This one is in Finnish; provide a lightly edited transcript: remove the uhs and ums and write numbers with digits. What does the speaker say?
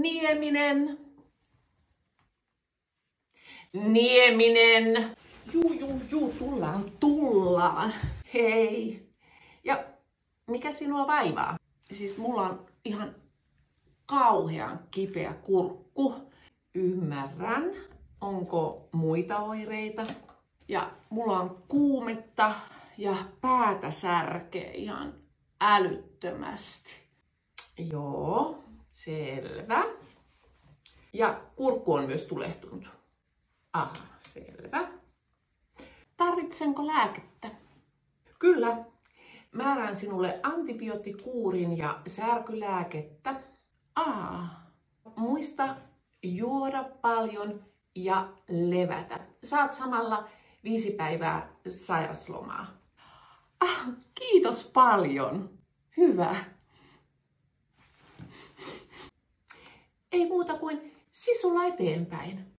Nieminen. Nieminen. Juu, tullaan. Hei. Ja mikä sinua vaivaa? Siis mulla on ihan kauhean kipeä kurkku. Ymmärrän. Onko muita oireita? Ja mulla on kuumetta ja päätä särkee ihan älyttömästi. Joo, selvä. Ja kurkku on myös tulehtunut. Aha, selvä. Tarvitsenko lääkettä? Kyllä. Määrään sinulle antibioottikuurin ja särkylääkettä. Muista juoda paljon ja levätä. Saat samalla 5 päivää sairaslomaa. Kiitos paljon. Hyvä. Ei muuta kuin sisulla eteenpäin.